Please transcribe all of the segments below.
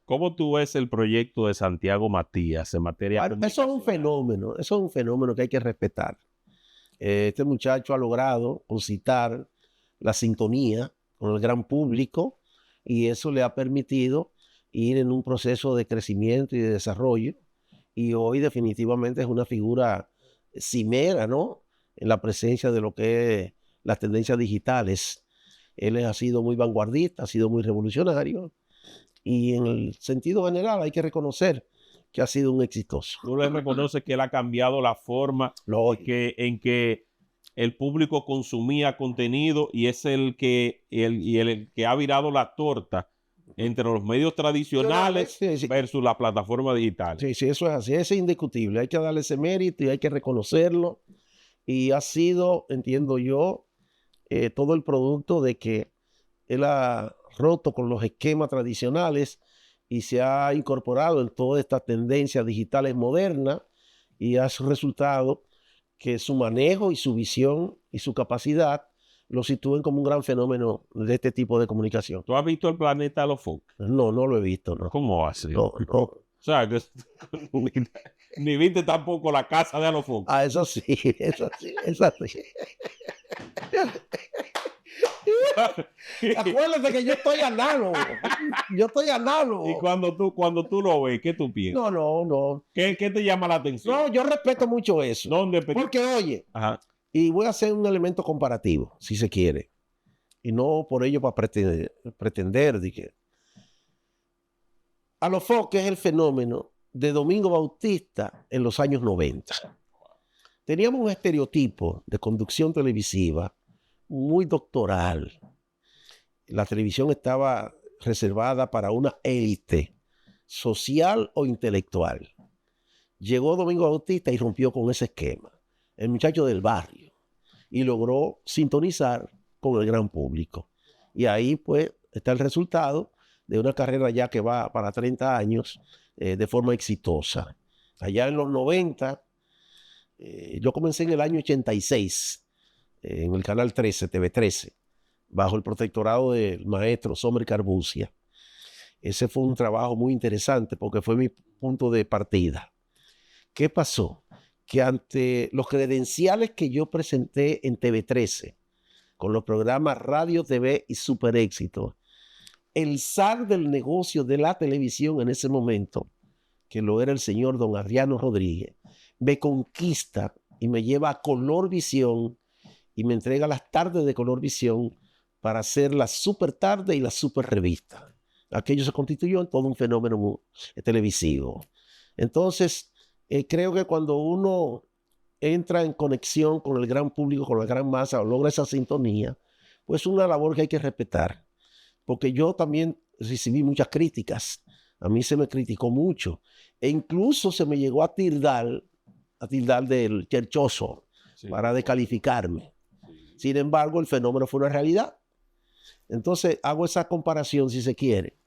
¿Cómo tú ves el proyecto de Santiago Matías en materia Eso es un fenómeno, eso es un fenómeno que hay que respetar. Este muchacho ha logrado concitar la sintonía con el gran público y eso le ha permitido ir en un proceso de crecimiento y de desarrollo, y hoy definitivamente es una figura cimera, ¿no?, en la presencia de lo que es las tendencias digitales. Él ha sido muy vanguardista, ha sido muy revolucionario, y en el sentido general hay que reconocer que ha sido un exitoso. Tú le reconoces que él ha cambiado la forma en que el público consumía contenido, y es el que ha virado la torta entre los medios tradicionales versus la plataforma digital. Sí, sí, eso es así, es indiscutible. Hay que darle ese mérito y hay que reconocerlo. Y ha sido, entiendo yo, todo el producto de que él ha roto con los esquemas tradicionales y se ha incorporado en todas estas tendencias digitales modernas, y ha resultado que su manejo y su visión y su capacidad lo sitúen como un gran fenómeno de este tipo de comunicación. ¿Tú has visto el planeta Alofoque? No, no lo he visto, no. ¿Cómo así? No, no. O sea, que ni viste tampoco la casa de Alofoque. Ah, eso sí, eso sí, eso sí. Acuérdate que yo estoy análogo. Yo estoy análogo. Y cuando tú lo ves, ¿qué tú piensas? No, no, no. ¿Qué te llama la atención? No, yo respeto mucho eso. ¿Dónde? Porque, oye, Ajá. y voy a hacer un elemento comparativo, si se quiere. Y no por ello para pretender de que Alofoque es el fenómeno de Domingo Bautista en los años 90. Teníamos un estereotipo de conducción televisiva muy doctoral. La televisión estaba reservada para una élite social o intelectual. Llegó Domingo Bautista y rompió con ese esquema. El muchacho del barrio. Y logró sintonizar con el gran público. Y ahí pues está el resultado de una carrera ya que va para 30 años de forma exitosa. Allá en los 90, yo comencé en el año 86 en el canal 13, TV 13, bajo el protectorado del maestro Somer Carbucia. Ese fue un trabajo muy interesante porque fue mi punto de partida. ¿Qué pasó? Que ante los credenciales que yo presenté en TV 13, con los programas Radio, TV y Super Éxito, el zar del negocio de la televisión en ese momento, que lo era el señor don Adriano Rodríguez, me conquista y me lleva a Colorvisión y me entrega las tardes de Colorvisión para hacer la super tarde y la super revista. Aquello se constituyó en todo un fenómeno televisivo. Entonces, creo que cuando uno entra en conexión con el gran público, con la gran masa, o logra esa sintonía, pues es una labor que hay que respetar. Porque yo también recibí muchas críticas. A mí se me criticó mucho. E incluso se me llegó a tildar del cherchoso, sí, para descalificarme. Sí. Sin embargo, el fenómeno fue una realidad. Entonces, hago esa comparación, si se quiere,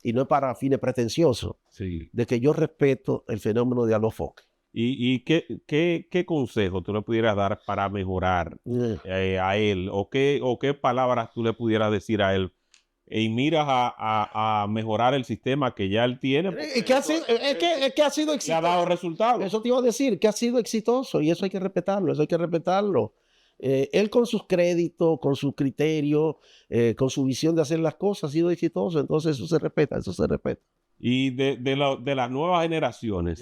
y no es para fines pretenciosos, sí, de que yo respeto el fenómeno de Alofoque. ¿Y qué consejo tú le pudieras dar para mejorar a él? ¿O qué palabras tú le pudieras decir a él? Y miras a mejorar el sistema que ya él tiene. Es que ha sido exitoso. Le ha dado resultados. Eso te iba a decir, que ha sido exitoso, y eso hay que respetarlo, eso hay que respetarlo. Él con sus créditos, con su criterio, con su visión de hacer las cosas, ha sido exitoso. Entonces eso se respeta, eso se respeta. Y de las nuevas generaciones,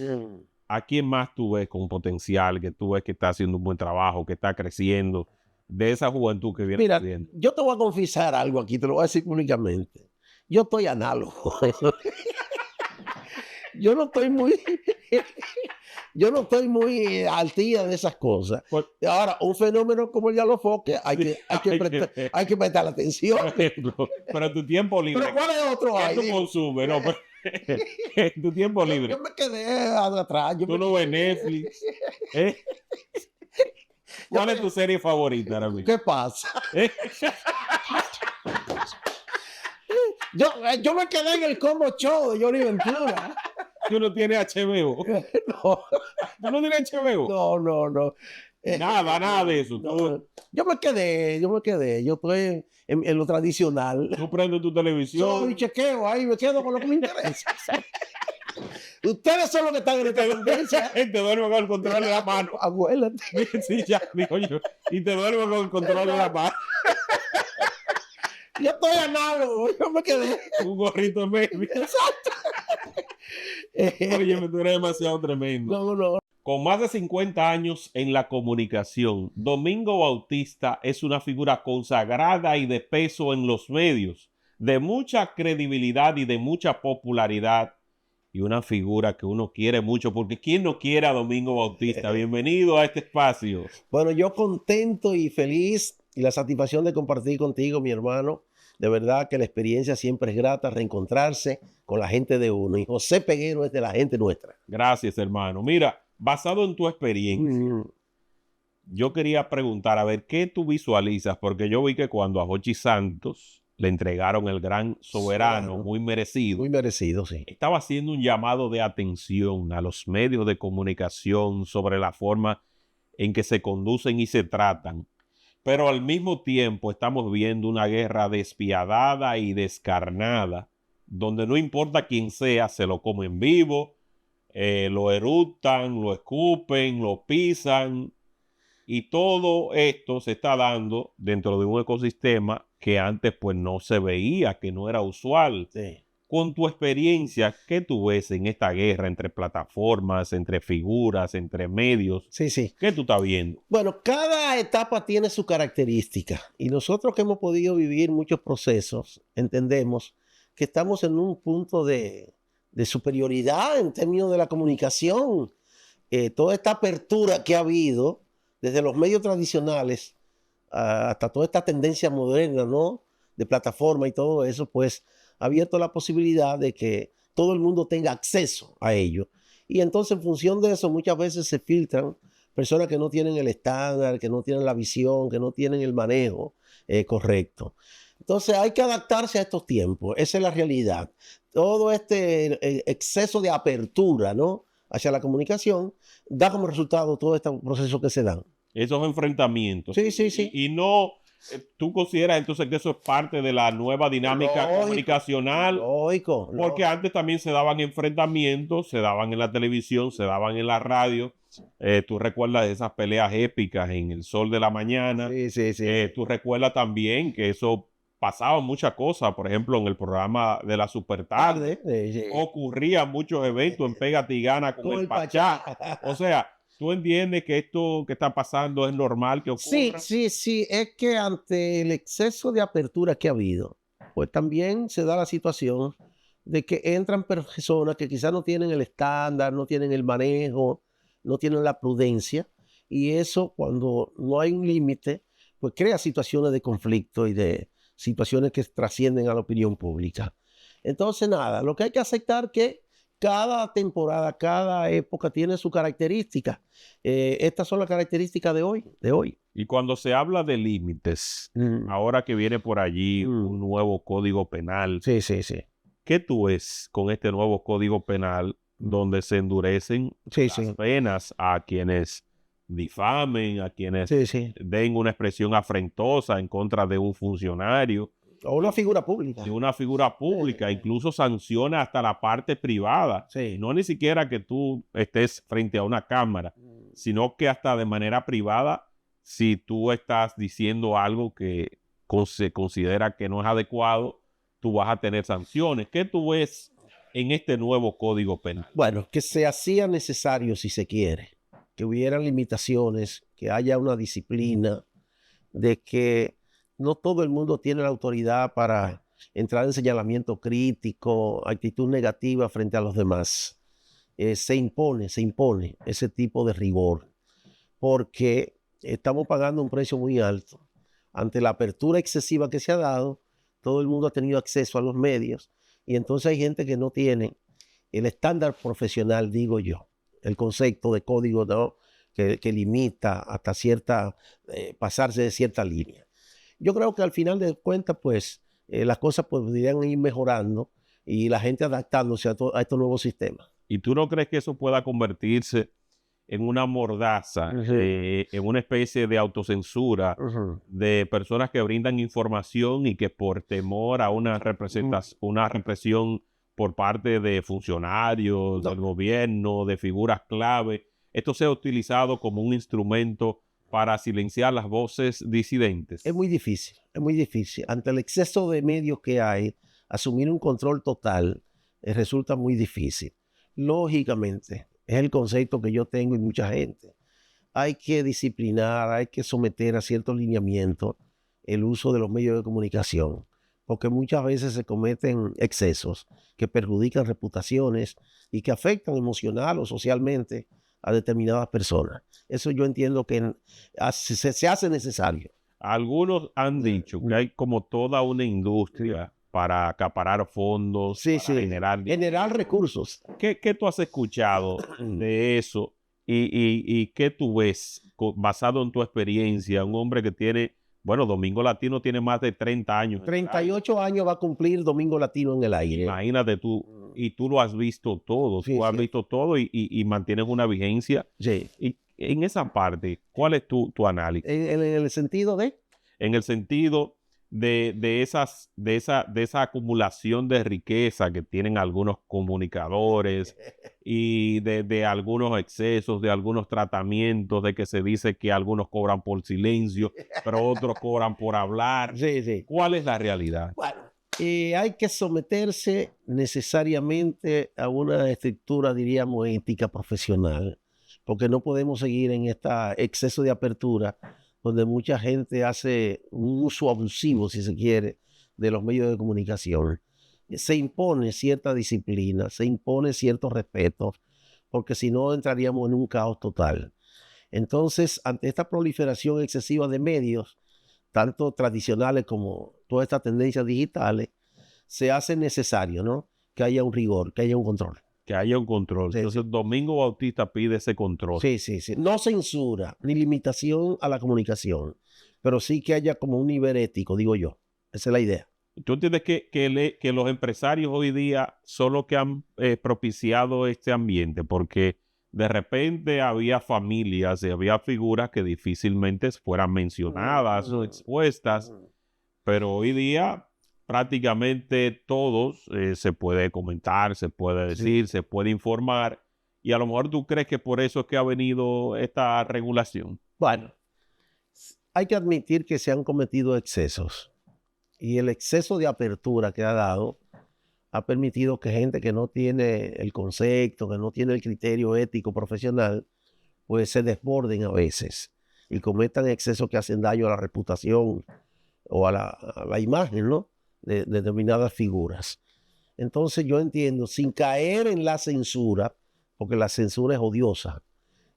¿a quién más tú ves con potencial, que tú ves que está haciendo un buen trabajo, que está creciendo, de esa juventud que viene? Mira, yo te voy a confesar algo aquí, te lo voy a decir públicamente. Yo estoy análogo. Yo no estoy muy al día de esas cosas. Ahora, un fenómeno como el de Alofoque hay que prestar atención. Pero tu tiempo libre. ¿Pero cuál es otro ahí? ¿Qué tú consumes? No, tu tiempo libre. Yo me quedé atrás. Tú no ves Netflix. ¿Cuál es tu serie favorita ahora mismo? ¿Qué pasa? Yo me quedé en el Combo Show de Johnny Ventura. ¿Tú no tienes HBO? No. ¿Tú no tienes HBO? No. Nada de eso. No, yo me quedé. Yo estoy en lo tradicional. Tú prendes tu televisión. Soy chequeo ahí, me quedo con lo que me interesa. Ustedes son los que están en esta tendencia. Te duerme con el control de la mano. Abuélate. Sí, ya, digo yo. Y te duerme con el control de la mano. Yo estoy análogo, yo me quedé. Un gorrito en medio. Exacto. Oye, tú eres demasiado tremendo. No. Con más de 50 años en la comunicación, Domingo Bautista es una figura consagrada y de peso en los medios, de mucha credibilidad y de mucha popularidad, y una figura que uno quiere mucho, porque ¿quién no quiere a Domingo Bautista? Bienvenido a este espacio. Bueno, yo contento y feliz y la satisfacción de compartir contigo, mi hermano. De verdad que la experiencia siempre es grata, reencontrarse con la gente de uno. Y José Peguero es de la gente nuestra. Gracias, hermano. Mira, basado en tu experiencia, yo quería preguntar, a ver, ¿qué tú visualizas? Porque yo vi que cuando a Jochi Santos le entregaron el Gran Soberano, muy merecido. Muy merecido, sí. Estaba haciendo un llamado de atención a los medios de comunicación sobre la forma en que se conducen y se tratan. Pero al mismo tiempo estamos viendo una guerra despiadada y descarnada, donde no importa quién sea, se lo comen vivo, lo eructan, lo escupen, lo pisan, y todo esto se está dando dentro de un ecosistema que antes pues no se veía, que no era usual. Sí. Con tu experiencia, ¿qué tú ves en esta guerra entre plataformas, entre figuras, entre medios? Sí. ¿Qué tú estás viendo? Bueno, cada etapa tiene su característica y nosotros que hemos podido vivir muchos procesos, entendemos que estamos en un punto de superioridad en términos de la comunicación. Toda esta apertura que ha habido desde los medios tradicionales hasta toda esta tendencia moderna, ¿no? De plataforma y todo eso, pues ha abierto la posibilidad de que todo el mundo tenga acceso a ello. Y entonces en función de eso muchas veces se filtran personas que no tienen el estándar, que no tienen la visión, que no tienen el manejo correcto. Entonces hay que adaptarse a estos tiempos, esa es la realidad. Todo este exceso de apertura, ¿no?, hacia la comunicación da como resultado todo este proceso que se dan. Esos enfrentamientos. Sí. Y no, ¿tú consideras entonces que eso es parte de la nueva dinámica comunicacional? Lógico. Porque antes también se daban enfrentamientos, se daban en la televisión, se daban en la radio. Tú recuerdas esas peleas épicas en El Sol de la Mañana. Sí. Tú recuerdas también que eso pasaba muchas cosas, por ejemplo, en el programa de la Supertarde. Ocurrían muchos eventos en Pégate y Gana con el Pachá. O sea, ¿tú entiendes que esto que está pasando es normal que ocurra? Sí. Es que ante el exceso de apertura que ha habido, pues también se da la situación de que entran personas que quizás no tienen el estándar, no tienen el manejo, no tienen la prudencia, y eso cuando no hay un límite, pues crea situaciones de conflicto y de situaciones que trascienden a la opinión pública. Entonces, nada, lo que hay que aceptar que cada temporada, cada época tiene su característica. Estas son las características de hoy. Y cuando se habla de límites, ahora que viene por allí un nuevo código penal, Sí. ¿qué tú ves con este nuevo código penal donde se endurecen las penas a quienes difamen, a quienes den una expresión afrentosa en contra de un funcionario? O una figura pública. De una figura pública, incluso sanciona hasta la parte privada. No ni siquiera que tú estés frente a una cámara, sino que hasta de manera privada, si tú estás diciendo algo que se considera que no es adecuado, tú vas a tener sanciones. ¿Qué tú ves en este nuevo código penal? Bueno, que se hacía necesario, si se quiere, que hubieran limitaciones, que haya una disciplina, de que no todo el mundo tiene la autoridad para entrar en señalamiento crítico, actitud negativa frente a los demás. Se impone ese tipo de rigor, porque estamos pagando un precio muy alto. Ante la apertura excesiva que se ha dado, todo el mundo ha tenido acceso a los medios, y entonces hay gente que no tiene el estándar profesional, digo yo, el concepto de código, ¿no?, que limita hasta pasarse de cierta línea. Yo creo que al final de cuentas, pues, las cosas podrían ir mejorando y la gente adaptándose a estos nuevos sistemas. ¿Y tú no crees que eso pueda convertirse en una mordaza, Ujú. en una especie de autocensura Ujú. de personas que brindan información y que por temor a una una represión por parte de funcionarios, No, del gobierno, de figuras clave, esto sea utilizado como un instrumento para silenciar las voces disidentes. es muy difícil, es muy difícil. Ante el exceso de medios que hay, asumir un control total resulta muy difícil. Lógicamente, es el concepto que yo tengo y mucha gente. Hay que disciplinar, hay que someter a ciertos lineamientos el uso de los medios de comunicación, porque muchas veces se cometen excesos que perjudican reputaciones y que afectan emocional o socialmente a determinadas personas. Eso yo entiendo que se hace necesario. Algunos han dicho que hay como toda una industria para acaparar fondos, Sí, para sí. generar dinero. Generar recursos. ¿Qué tú has escuchado de eso y qué tú ves basado en tu experiencia? Un hombre que tiene, bueno, Domingo Latino tiene más de 30 años. 38 años va a cumplir Domingo Latino en el aire. Imagínate tú, y tú lo has visto todo, Sí, tú has sí. visto todo y mantienes una vigencia. Sí. Y en esa parte, ¿cuál es tu análisis? En el sentido de... En el sentido de esa acumulación de riqueza que tienen algunos comunicadores y de algunos excesos, de algunos tratamientos, de que se dice que algunos cobran por silencio, pero otros cobran por hablar. Sí, sí. ¿Cuál es la realidad? Bueno, hay que someterse necesariamente a una estructura, diríamos, ética profesional, porque no podemos seguir en este exceso de apertura donde mucha gente hace un uso abusivo, si se quiere, de los medios de comunicación. Se impone cierta disciplina, se impone cierto respeto, porque si no entraríamos en un caos total. Entonces, ante esta proliferación excesiva de medios, tanto tradicionales como todas estas tendencias digitales, se hace necesario, ¿no?, que haya un rigor, que haya un control. Que haya un control. Sí, Entonces, sí. Domingo Bautista pide ese control. Sí, sí, sí. No censura ni limitación a la comunicación, pero sí que haya como un nivel ético, digo yo. Esa es la idea. ¿Tú entiendes que los empresarios hoy día son los que han propiciado este ambiente? Porque de repente había familias y había figuras que difícilmente fueran mencionadas o expuestas, pero hoy día prácticamente todos se puede comentar, se puede decir, se puede informar, y a lo mejor tú crees que por eso es que ha venido esta regulación. Bueno, hay que admitir que se han cometido excesos y el exceso de apertura que ha dado ha permitido que gente que no tiene el concepto, que no tiene el criterio ético profesional, pues se desborden a veces y cometan excesos que hacen daño a la reputación o a la imagen, ¿no?, de determinadas figuras. Entonces yo entiendo, sin caer en la censura, porque la censura es odiosa,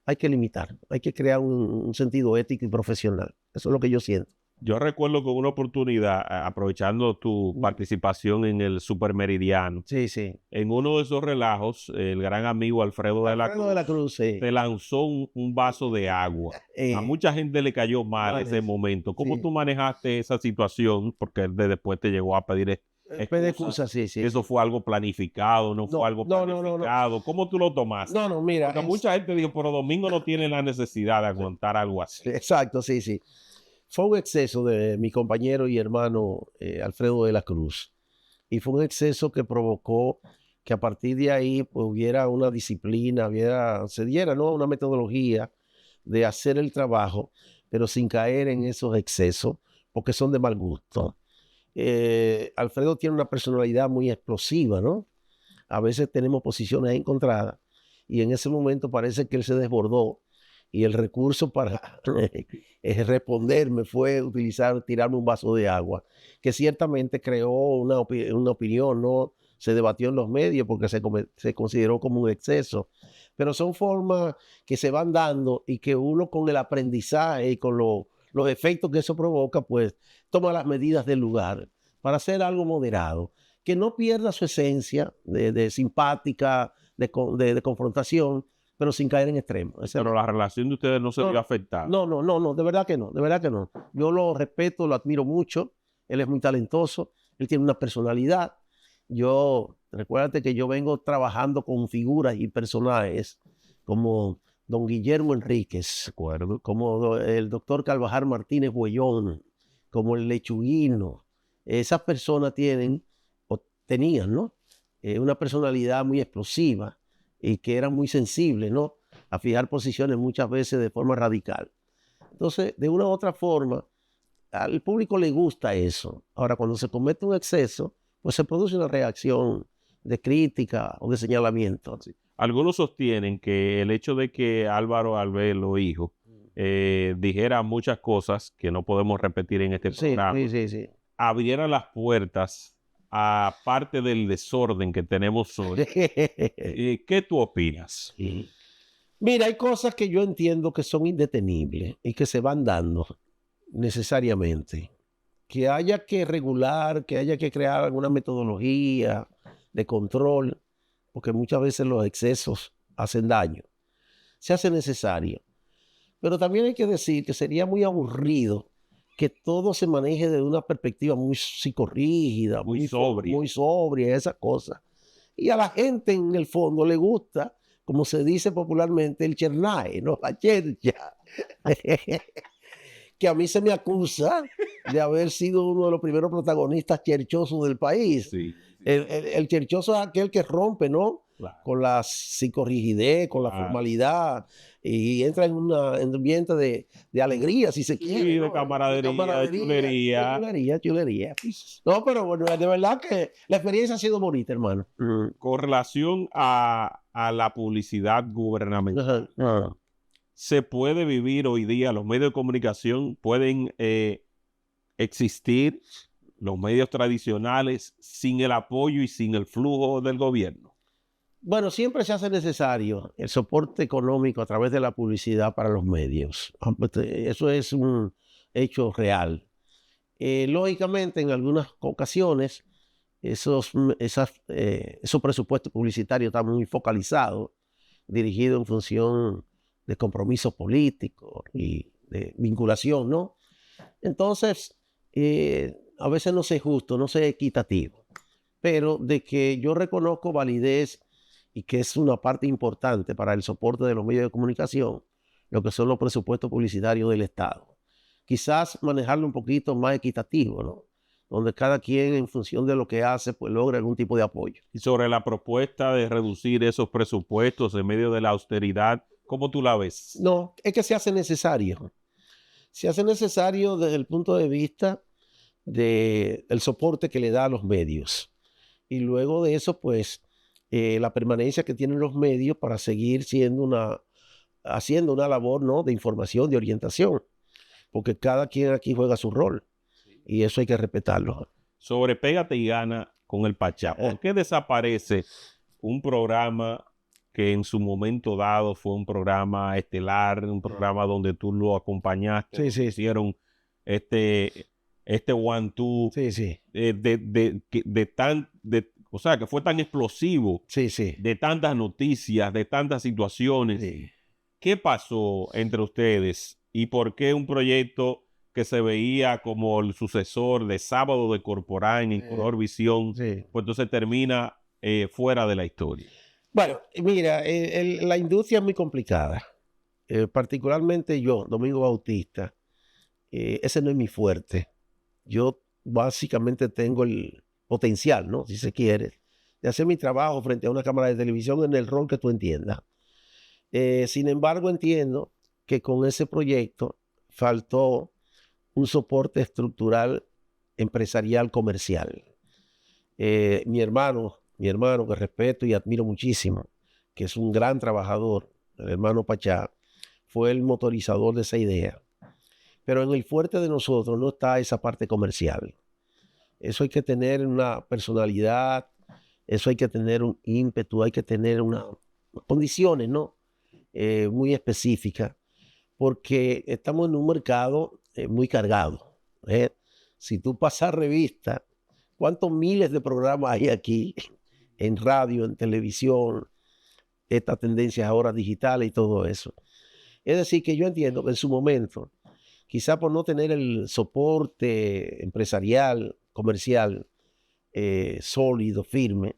hay que limitar, hay que crear un sentido ético y profesional. Eso es lo que yo siento. Yo recuerdo que una oportunidad, aprovechando tu participación en el Supermeridiano, Sí, sí. en uno de esos relajos, el gran amigo Alfredo de la Alfredo de la Cruz, sí. te lanzó un vaso de agua. A mucha gente le cayó mal vale, ese momento. ¿Cómo sí. tú manejaste esa situación? Porque él después te llegó a pedir Pide excusa. excusa, sí, sí. ¿Eso fue algo planificado? ¿No fue No, algo no, no, no, no. planificado? ¿Cómo tú lo tomaste? No, no, mira. Porque mucha gente dijo, pero Domingo no tiene la necesidad de aguantar algo así. Exacto, sí, sí. Fue un exceso de mi compañero y hermano Alfredo de la Cruz. Y fue un exceso que provocó que a partir de ahí pues, hubiera una disciplina, se diera, ¿no?, una metodología de hacer el trabajo, pero sin caer en esos excesos, porque son de mal gusto. Alfredo tiene una personalidad muy explosiva, ¿no? A veces tenemos posiciones encontradas y en ese momento parece que él se desbordó y el recurso para responderme fue tirarme un vaso de agua, que ciertamente creó una opinión, ¿no? Se debatió en los medios porque se consideró como un exceso, pero son formas que se van dando y que uno con el aprendizaje y con los efectos que eso provoca, pues toma las medidas del lugar para hacer algo moderado, que no pierda su esencia de simpática, de confrontación, pero sin caer en extremos. Pero la relación de ustedes no se vio afectada. No, no, no, no, de verdad que no, de verdad que no. Yo lo respeto, lo admiro mucho, él es muy talentoso, él tiene una personalidad. Recuérdate que yo vengo trabajando con figuras y personajes como don Guillermo Enríquez, De acuerdo. como el doctor Carvajal Martínez Buellón, como el Lechuguino. Esas personas tienen, o tenían, ¿no? Una personalidad muy explosiva y que eran muy sensibles, ¿no? A fijar posiciones muchas veces de forma radical. Entonces, de una u otra forma, al público le gusta eso. Ahora, cuando se comete un exceso, pues se produce una reacción de crítica o de señalamiento. Sí. Algunos sostienen que el hecho de que Álvaro Albelo, hijo, dijera muchas cosas que no podemos repetir en este programa, Sí. abriera las puertas a parte del desorden que tenemos hoy. ¿Qué tú opinas? Mira, hay cosas que yo entiendo que son indetenibles y que se van dando necesariamente. Que haya que regular, que haya que crear alguna metodología de control, porque muchas veces los excesos hacen daño. Se hace necesario. Pero también hay que decir que sería muy aburrido que todo se maneje desde una perspectiva muy psicorrígida, Muy sobria. muy sobria, esa cosa. Y a la gente en el fondo le gusta, como se dice popularmente, el chernae, ¿no? La chercha. Que a mí se me acusa de haber sido uno de los primeros protagonistas cherchosos del país. Sí. El cherchoso es aquel que rompe, ¿no? Claro. Con la psicorrigidez, con la formalidad, y entra en un ambiente de alegría, si se quiere. Sí, ¿no? de camaradería, de chulería. Chulería. No, pero bueno, de verdad que la experiencia ha sido bonita, hermano. Con relación a la publicidad gubernamental, ¿se puede vivir hoy día? Los medios de comunicación pueden existir, los medios tradicionales, sin el apoyo y sin el flujo del gobierno. Bueno, siempre se hace necesario el soporte económico a través de la publicidad para los medios. Eso es un hecho real. Lógicamente, en algunas ocasiones, esos presupuestos publicitarios están muy focalizados, dirigidos en función de compromisos políticos y de vinculación, ¿no? Entonces, a veces no sé justo, no sé equitativo, pero de que yo reconozco validez y que es una parte importante para el soporte de los medios de comunicación, lo que son los presupuestos publicitarios del Estado. Quizás manejarlo un poquito más equitativo, ¿no? Donde cada quien en función de lo que hace, pues logra algún tipo de apoyo. Y sobre la propuesta de reducir esos presupuestos en medio de la austeridad, ¿cómo tú la ves? No, es que se hace necesario. Se hace necesario desde el punto de vista del soporte que le da a los medios. Y luego de eso, pues, la permanencia que tienen los medios para seguir haciendo una labor, ¿no? De información, de orientación, porque cada quien aquí juega su rol y eso hay que respetarlo. Sobre Pégate y Gana con el Pachá, ¿por qué desaparece un programa que en su momento dado fue un programa estelar, un programa donde tú lo acompañaste, hicieron este one-two, o sea, que fue tan explosivo, de tantas noticias, de tantas situaciones? ¿Qué pasó entre ustedes y por qué un proyecto que se veía como el sucesor de Sábado de Corporán en Color Visión, pues entonces termina fuera de la historia? Bueno, mira, la industria es muy complicada. Particularmente yo, Domingo Bautista, ese no es mi fuerte. Yo básicamente tengo el potencial, ¿no? Si se quiere, de hacer mi trabajo frente a una cámara de televisión en el rol que tú entiendas. Sin embargo, entiendo que con ese proyecto faltó un soporte estructural, empresarial, comercial. Mi hermano, que respeto y admiro muchísimo, que es un gran trabajador, el hermano Pachá, fue el motorizador de esa idea. Pero en el fuerte de nosotros no está esa parte comercial. Eso hay que tener una personalidad, eso hay que tener un ímpetu, hay que tener unas condiciones, ¿no? Muy específicas, porque estamos en un mercado muy cargado. Si tú pasas revista, ¿cuántos miles de programas hay aquí en radio, en televisión, estas tendencias ahora digitales y todo eso? Es decir, que yo entiendo que en su momento, quizá por no tener el soporte empresarial, comercial, sólido, firme,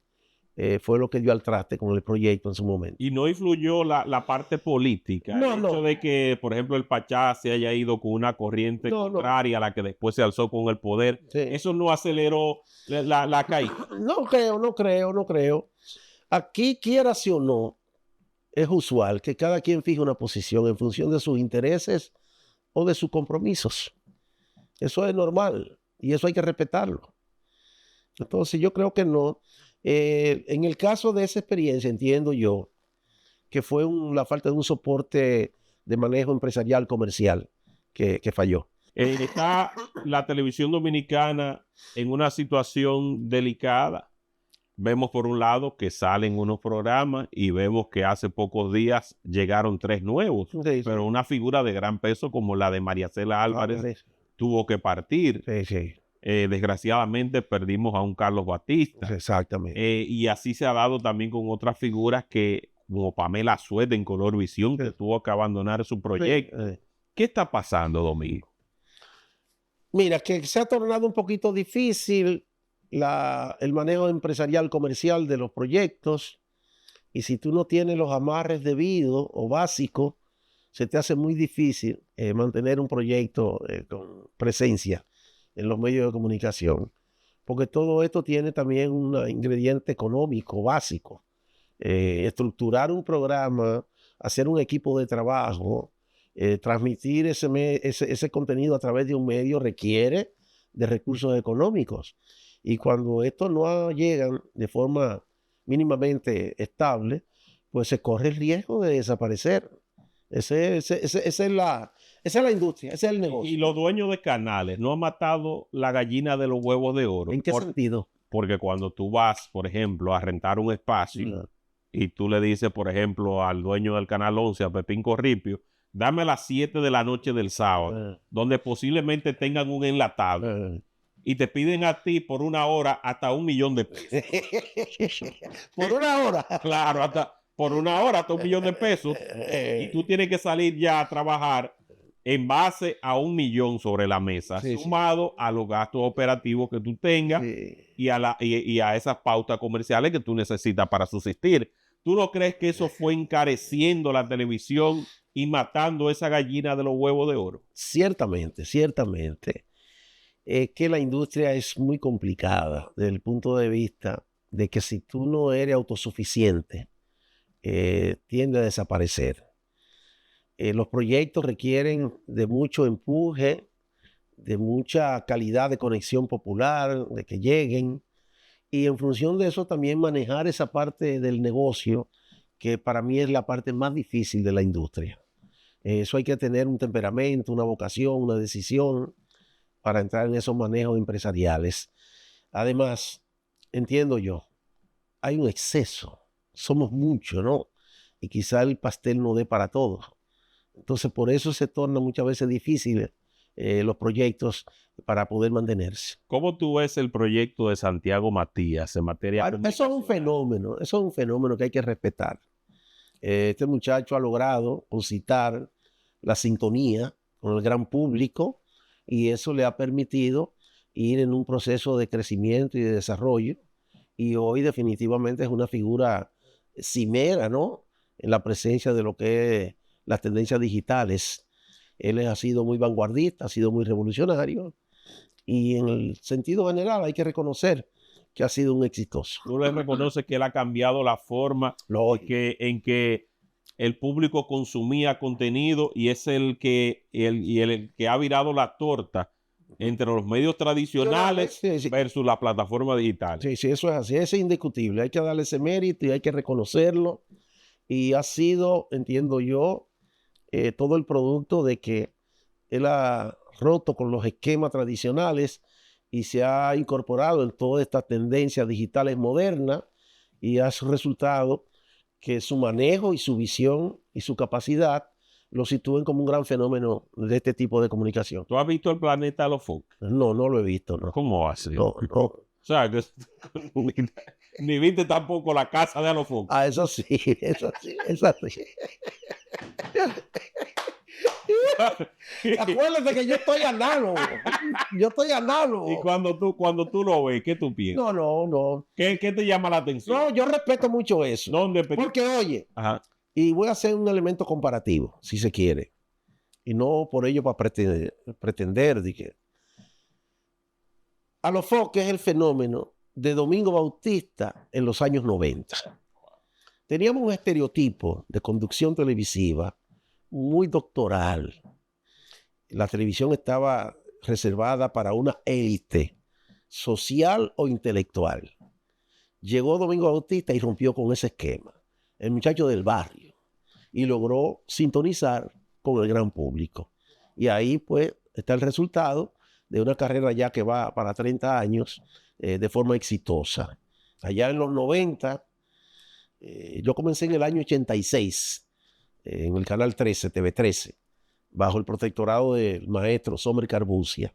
fue lo que dio al traste con el proyecto en su momento. Y no influyó la parte política. No, el hecho no. de que, por ejemplo, el Pachá se haya ido con una corriente contraria a la que después se alzó con el poder. Sí. Eso no aceleró la caída. No creo. Aquí, quiera sí o no, es usual que cada quien fije una posición en función de sus intereses o de sus compromisos. Eso es normal y eso hay que respetarlo. Entonces yo creo que no. En el caso de esa experiencia, entiendo yo que fue la falta de un soporte de manejo empresarial comercial que falló. Está la televisión dominicana en una situación delicada. Vemos por un lado que salen unos programas y vemos que hace pocos días llegaron 3 nuevos, Sí. pero una figura de gran peso como la de María Cela Álvarez tuvo que partir. Sí. Desgraciadamente perdimos a un Carlos Batista. Exactamente. Y así se ha dado también con otras figuras como Pamela Suet en Color Visión, que tuvo que abandonar su proyecto. ¿Qué está pasando, Domingo? Mira, que se ha tornado un poquito difícil el manejo empresarial comercial de los proyectos, y si tú no tienes los amarres debidos o básicos, se te hace muy difícil mantener un proyecto con presencia en los medios de comunicación, porque todo esto tiene también un ingrediente económico básico. Estructurar un programa, hacer un equipo de trabajo, transmitir ese contenido a través de un medio requiere de recursos económicos. Y cuando estos no llegan de forma mínimamente estable, pues se corre el riesgo de desaparecer. Esa es la industria, ese es el negocio. Y los dueños de canales no han matado la gallina de los huevos de oro. ¿En qué sentido? Porque cuando tú vas, por ejemplo, a rentar un espacio y tú le dices, por ejemplo, al dueño del Canal 11, a Pepín Corripio, dame a las 7 de la noche del sábado, donde posiblemente tengan un enlatado. Y te piden a ti por una hora hasta $1 millón. ¿Por una hora? Claro, por una hora hasta $1 millón. Y tú tienes que salir ya a trabajar en base a $1 millón sobre la mesa, sumado a los gastos operativos que tú tengas y a esas pautas comerciales que tú necesitas para subsistir. ¿Tú no crees que eso fue encareciendo la televisión y matando esa gallina de los huevos de oro? Ciertamente. Que la industria es muy complicada desde el punto de vista de que si tú no eres autosuficiente, tiende a desaparecer. Los proyectos requieren de mucho empuje, de mucha calidad de conexión popular, de que lleguen, y en función de eso también manejar esa parte del negocio, que para mí es la parte más difícil de la industria. Eso hay que tener un temperamento, una vocación, una decisión para entrar en esos manejos empresariales. Además, entiendo yo, hay un exceso, somos muchos, ¿no? Y quizá el pastel no dé para todos. Entonces, por eso se torna muchas veces difícil los proyectos para poder mantenerse. ¿Cómo tú ves el proyecto de Santiago Matías en materia de Eso es un fenómeno que hay que respetar. Este muchacho ha logrado concitar la sintonía con el gran público y eso le ha permitido ir en un proceso de crecimiento y de desarrollo, y hoy definitivamente es una figura cimera, ¿no?, en la presencia de lo que es las tendencias digitales. Él ha sido muy vanguardista, ha sido muy revolucionario, y en el sentido general hay que reconocer que ha sido un exitoso. ¿Tú le reconoces que él ha cambiado la forma en que el público consumía contenido y es el que ha virado la torta entre los medios tradicionales versus la plataforma digital? Sí, eso es así, es indiscutible. Hay que darle ese mérito y hay que reconocerlo. Y ha sido, entiendo yo, todo el producto de que él ha roto con los esquemas tradicionales y se ha incorporado en todas estas tendencias digitales modernas, y ha resultado que su manejo y su visión y su capacidad lo sitúen como un gran fenómeno de este tipo de comunicación. ¿Tú has visto el planeta de los Fox? No, no lo he visto, no. ¿Cómo así? No. O sea, que ni viste tampoco la casa de Alofoque. Eso sí. Acuérdate que yo estoy análogo. Yo estoy análogo. Y cuando tú lo ves, ¿qué tú piensas? No. ¿Qué te llama la atención? No, yo respeto mucho eso. ¿Dónde? Porque, oye, Ajá. y voy a hacer un elemento comparativo, si se quiere. Y no por ello para pretender de que Alofoque es el fenómeno de Domingo Bautista en los años 90. Teníamos un estereotipo de conducción televisiva muy doctoral. La televisión estaba reservada para una élite social o intelectual. Llegó Domingo Bautista y rompió con ese esquema. El muchacho del barrio. Y logró sintonizar con el gran público. Y ahí pues está el resultado de una carrera ya que va para 30 años de forma exitosa. Allá en los 90, yo comencé en el año 86 en el canal 13, TV 13, bajo el protectorado del maestro Somer Carbucia.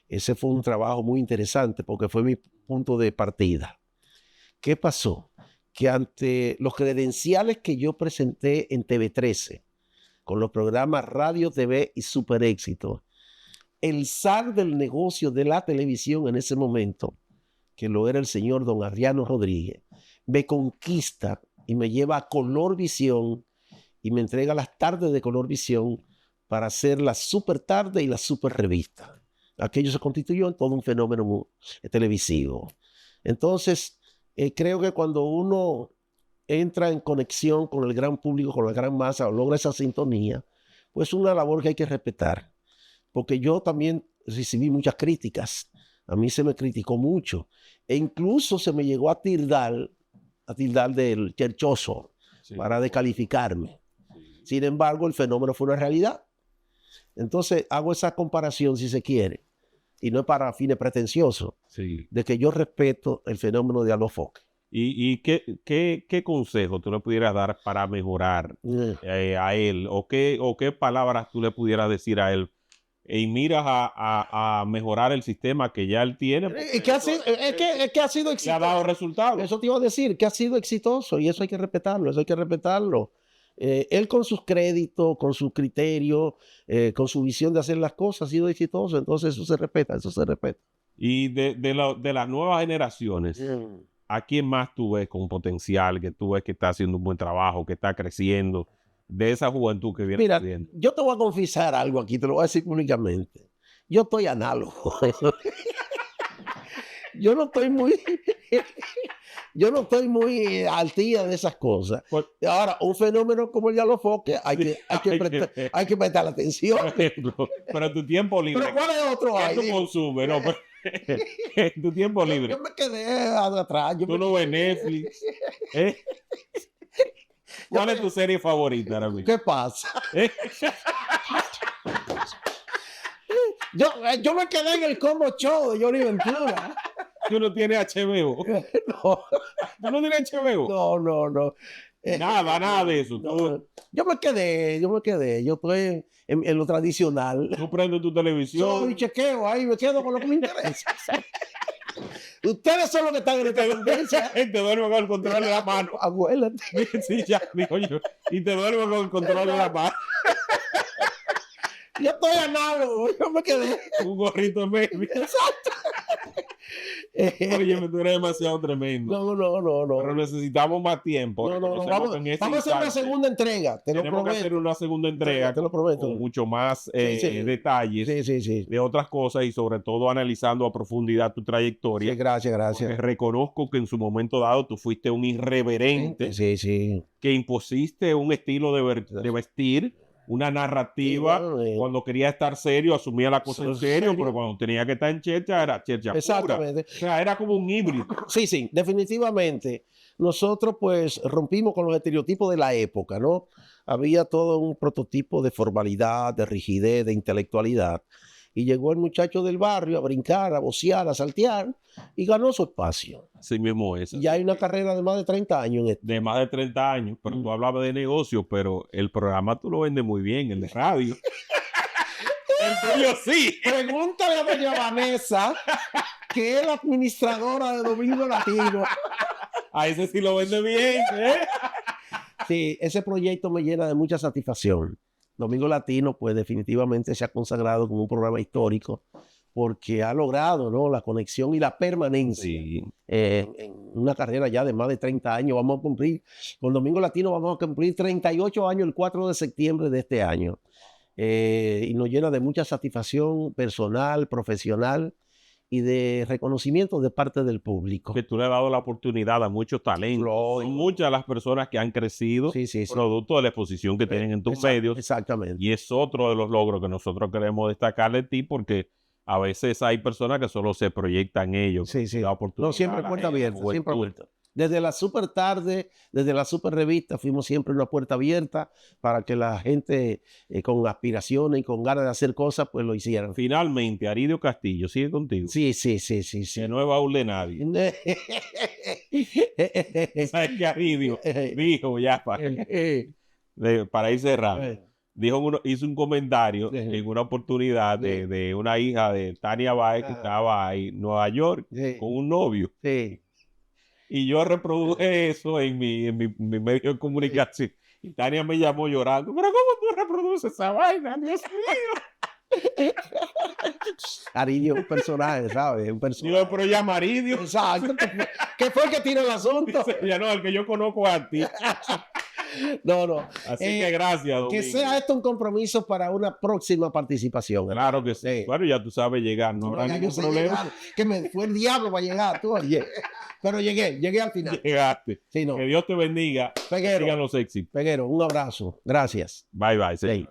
Ese fue un trabajo muy interesante porque fue mi punto de partida. ¿Qué pasó? Que ante los credenciales que yo presenté en TV 13, con los programas Radio, TV y Super Éxito, el zar del negocio de la televisión en ese momento, que lo era el señor don Adriano Rodríguez, me conquista y me lleva a Colorvisión y me entrega las tardes de Colorvisión para hacer la super tarde y la super revista. Aquello se constituyó en todo un fenómeno televisivo. Entonces, creo que cuando uno entra en conexión con el gran público, con la gran masa, o logra esa sintonía, pues es una labor que hay que respetar. Porque yo también recibí muchas críticas. A mí se me criticó mucho. E incluso se me llegó a tildar del cherchoso, sí, para descalificarme. Sí. Sin embargo, el fenómeno fue una realidad. Entonces, hago esa comparación, si se quiere, y no es para fines pretenciosos, sí, de que yo respeto el fenómeno de Alofoque. ¿Y qué consejo tú le pudieras dar para mejorar a él? ¿O qué palabras tú le pudieras decir a él? Y miras a mejorar el sistema que ya él tiene. Es que ha sido exitoso. Le ha dado resultados. Eso te iba a decir, que ha sido exitoso y eso hay que respetarlo, él con sus créditos, con su criterio, con su visión de hacer las cosas ha sido exitoso, entonces eso se respeta. Y de las nuevas generaciones, ¿a quién más tú ves con potencial, que tú ves que está haciendo un buen trabajo, que está creciendo? De esa juventud que viene. Mira, yo te voy a confesar algo aquí, te lo voy a decir públicamente. Yo estoy análogo. Yo no estoy muy al día de esas cosas. Ahora, un fenómeno como el de Alofoque hay que prestar atención. Pero tu tiempo libre. ¿Pero cuál es otro ahí? ¿Qué tú consumes? No, tu tiempo libre. Yo me quedé atrás. Tú no ves Netflix. ¿Cuál es tu serie favorita ahora mismo? ¿Qué pasa? Yo me quedé en el Combo Show de Johnny Ventura. ¿Tú no tienes HBO? No. ¿Tú no tienes HBO? No. Nada de eso. No. Yo me quedé. Yo estoy en lo tradicional. Tú prendes tu televisión. Yo chequeo ahí, me quedo con lo que me interesa. Ustedes son los que están en esta tendencia. Te duermo con el control de la mano. Abuélate. Sí, ya, digo yo. Y te duermo con el control de la mano. Yo estoy análogo, yo me quedé. Un gorrito en medio. Exacto. Oye, tú eres demasiado tremendo. No. Pero necesitamos más tiempo. No. Vamos a hacer una segunda entrega. Tenemos que hacer una segunda entrega. Te lo prometo. Con mucho más detalles de otras cosas y sobre todo analizando a profundidad tu trayectoria. Sí, gracias. Porque reconozco que en su momento dado tú fuiste un irreverente. Sí. Que impusiste un estilo de vestir. Una narrativa, cuando quería estar serio, asumía la cosa en serio, pero cuando tenía que estar en chercha, era chercha pura. Exactamente. O sea, era como un híbrido. Sí, definitivamente. Nosotros, pues, rompimos con los estereotipos de la época, ¿no? Había todo un prototipo de formalidad, de rigidez, de intelectualidad. Y llegó el muchacho del barrio a brincar, a vocear, a saltear, y ganó su espacio. Así mismo es. Y hay una carrera de más de 30 años en esto. De más de 30 años, pero tú hablabas de negocio, pero el programa tú lo vendes muy bien, el de radio. El tuyo sí. Pregúntale a doña Vanessa, que es la administradora de Domingo Latino. A ese sí lo vende bien, ¿eh? Sí, ese proyecto me llena de mucha satisfacción. Domingo Latino, pues definitivamente se ha consagrado como un programa histórico porque ha logrado, ¿no?, la conexión y la permanencia Sí. en una carrera ya de más de 30 años. Vamos a cumplir, con Domingo Latino vamos a cumplir 38 años el 4 de septiembre de este año. Y nos llena de mucha satisfacción personal, profesional y de reconocimiento de parte del público. Que tú le has dado la oportunidad a muchos talentos. Son muchas las personas que han crecido Sí, sí, sí. producto de la exposición que tienen en tus medios. Exactamente. Y es otro de los logros que nosotros queremos destacar de ti, porque a veces hay personas que solo se proyectan ellos. Sí, sí. La oportunidad No, siempre a la puerta gente, abierta, siempre juventud. abierta. Desde la super tarde, desde la super revista, fuimos siempre una puerta abierta para que la gente con aspiraciones y con ganas de hacer cosas, pues lo hicieran. Finalmente, Aridio Castillo, sigue contigo. Sí, sí, sí, sí, Que sí. no es baúl de nadie. ¿Sabes qué Aridio dijo ya para ir cerrando? Hizo un comentario en una oportunidad de una hija de Tania Báez que estaba ahí en Nueva York con un novio. Sí. Y yo reproduje eso en mi medio de comunicación. Y Tania me llamó llorando. ¿Pero cómo tú reproduces esa vaina? Dios mío. Aridio es un personaje, ¿sabes? Un personaje. Digo, pero llama Aridio. Exacto. ¿Qué fue el que tira el asunto? Ya no, el que yo conozco a ti. No, no. Así que gracias, Domingo. Que sea esto un compromiso para una próxima participación. Claro que sí. Bueno, ya tú sabes llegar, no habrá ningún problema. Llegar, que me fue el diablo para llegar, tú, oye. Pero llegué al final. Llegaste. Sí, no. Que Dios te bendiga. Peguero. Sigan los éxitos. Peguero, un abrazo. Gracias. Bye, bye. Sí.